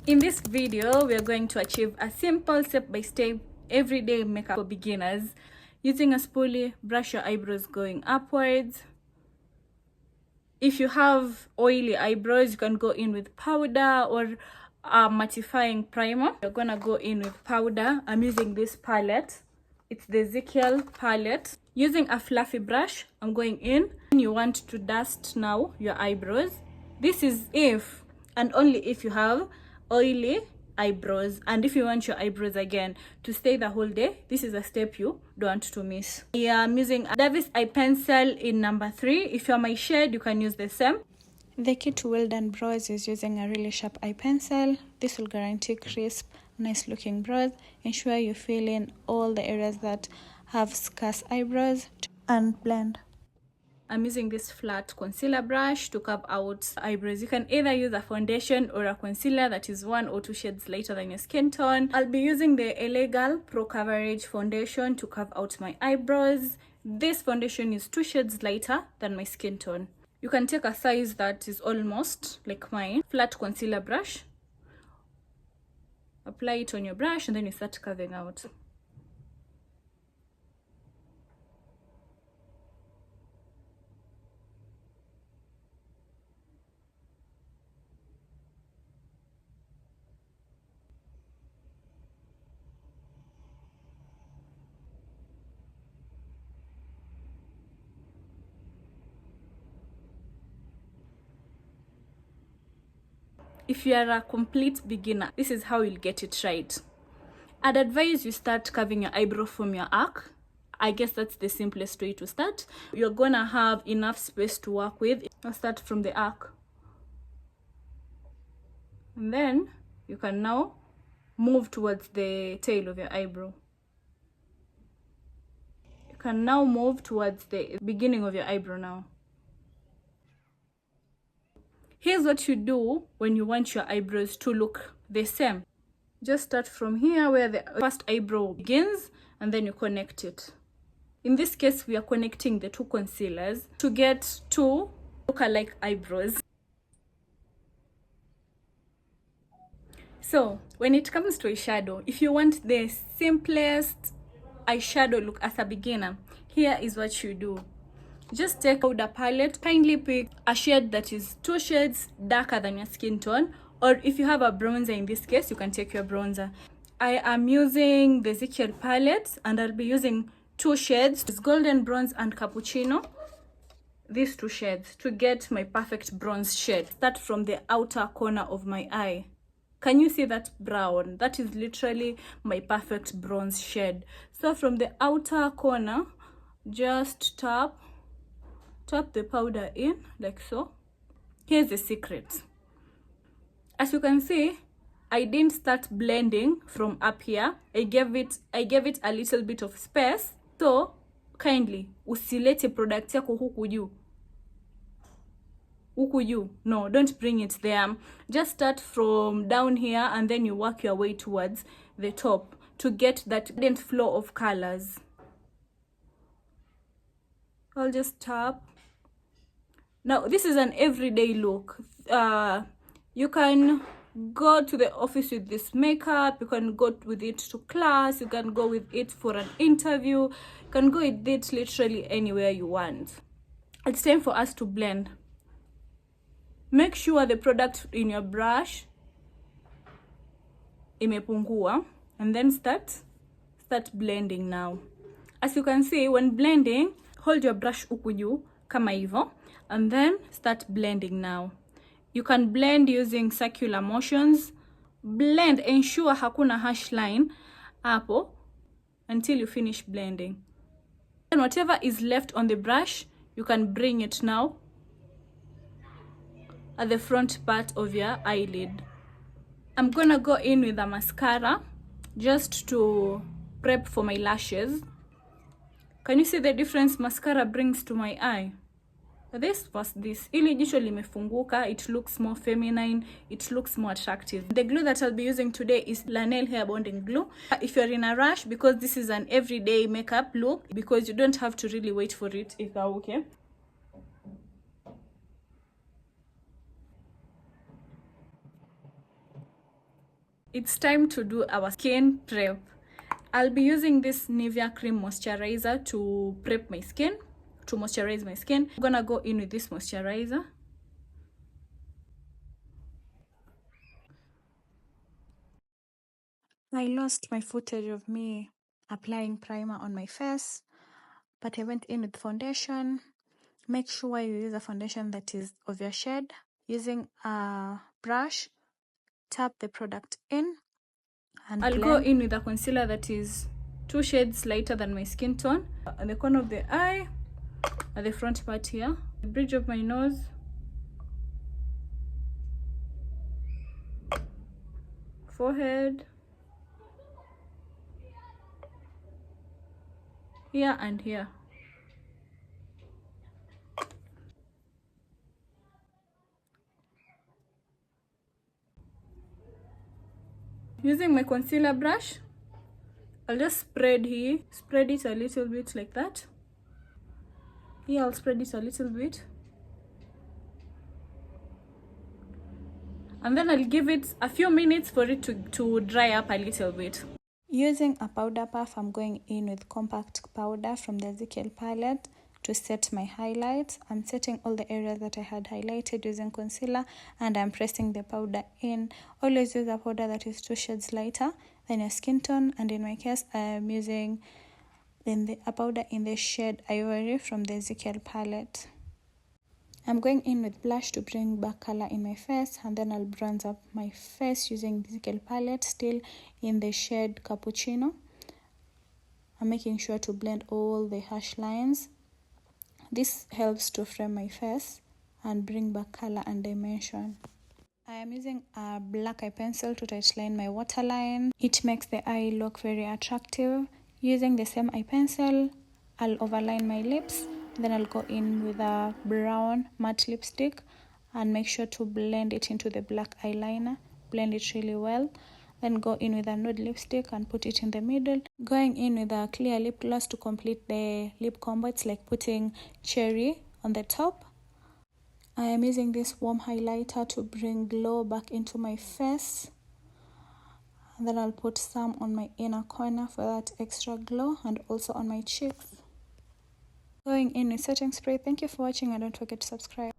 In this video, we are going to achieve a simple step-by-step everyday makeup for beginners. Using a spoolie, brush your eyebrows going upwards. If you have oily eyebrows, you can go in with powder or a mattifying primer. You're gonna go in with powder. I'm using this palette. It's the Ezekiel palette. Using a fluffy brush, I'm going in. You want to dust now your eyebrows. This is if and only if you have oily eyebrows, and if you want your eyebrows again to stay the whole day, this is a step you don't want to miss. Yeah, I'm using a Davis eye pencil in number 3. If you're my shade, you can use the same. The key to well-done brows is using a really sharp eye pencil. This will guarantee crisp, nice-looking brows. Ensure you fill in all the areas that have scarce eyebrows and blend. I'm using this flat concealer brush to carve out eyebrows. You can either use a foundation or a concealer that is 1 or 2 shades lighter than your skin tone. I'll be using the LA Girl Pro Coverage foundation to carve out my eyebrows. This foundation is 2 shades lighter than my skin tone. You can take a size that is almost like mine. Flat concealer brush. Apply it on your brush and then you start carving out. If you are a complete beginner, this is how you'll get it right. I'd advise you start carving your eyebrow from your arc. I guess that's the simplest way to start. You're gonna have enough space to work with. I'll start from the arc. And then you can now move towards the tail of your eyebrow. You can now move towards the beginning of your eyebrow now. Here's what you do when you want your eyebrows to look the same. Just start from here where the first eyebrow begins and then you connect it. In this case, we are connecting the 2 concealers to get 2 look-alike eyebrows. So, when it comes to eyeshadow, if you want the simplest eyeshadow look as a beginner, here is what you do. Just take out the palette, kindly pick a shade that is 2 shades darker than your skin tone, or if you have a bronzer in this case, you can take your bronzer. I am using the Ezekiel palette and I'll be using 2 shades. It's golden bronze and cappuccino. These 2 shades to get my perfect bronze shade. Start from the outer corner of my eye. Can you see that brown? That is literally my perfect bronze shade. So from the outer corner, just tap the powder in like so. Here's the secret. As you can see, I didn't start blending from up here. I gave it a little bit of space. So kindly usilete product yako huku juu. No, don't bring it there. Just start from down here and then you work your way towards the top to get that dense flow of colors. I'll just tap. Now, this is an everyday look. You can go to the office with this makeup. You can go with it to class. You can go with it for an interview. You can go with it literally anywhere you want. It's time for us to blend. Make sure the product in your brush imepungua, and then start blending now. As you can see, when blending, hold your brush huku juu kama hivyo. And then start blending now. You can blend using circular motions. Blend, ensure hakuna hash line hapo until you finish blending. And whatever is left on the brush, you can bring it now at the front part of your eyelid. I'm gonna go in with a mascara just to prep for my lashes. Can you see the difference mascara brings to my eye? This was this. Ili jicho limefunguka, it looks more feminine, it looks more attractive. The glue that I'll be using today is Lanel Hair Bonding Glue. If you're in a rush, because this is an everyday makeup look, because you don't have to really wait for it, if that's okay. It's time to do our skin prep. I'll be using this Nivea cream moisturizer to prep my skin, to moisturize my skin. I'm gonna go in with this moisturizer. I lost my footage of me applying primer on my face, but I went in with foundation. Make sure you use a foundation that is of your shade. Using a brush, tap the product in and I'll blend. go in with a concealer that is 2 shades lighter than my skin tone. On the corner of the eye, at the front part here, the bridge of my nose, forehead, here and here. Using my concealer brush, I'll just spread it a little bit like that. Here I'll spread it a little bit. And then I'll give it a few minutes for it to dry up a little bit. Using a powder puff, I'm going in with compact powder from the Ezekiel palette to set my highlights. I'm setting all the areas that I had highlighted using concealer, and I'm pressing the powder in. Always use a powder that is 2 shades lighter than your skin tone, and in my case I am using a powder in the shade Ivory from the Ezekiel palette. I'm going in with blush to bring back color in my face, and then I'll bronze up my face using the Ezekiel palette, still in the shade Cappuccino. I'm making sure to blend all the harsh lines. This helps to frame my face and bring back color and dimension. I am using a black eye pencil to tightline my waterline. It makes the eye look very attractive. Using the same eye pencil, I'll overline my lips. Then I'll go in with a brown matte lipstick and make sure to blend it into the black eyeliner. Blend it really well. Then go in with a nude lipstick and put it in the middle. Going in with a clear lip gloss to complete the lip combo. It's like putting cherry on the top. I am using this warm highlighter to bring glow back into my face. And then I'll put some on my inner corner for that extra glow, and also on my cheeks. Going in with setting spray. Thank you for watching, and don't forget to subscribe.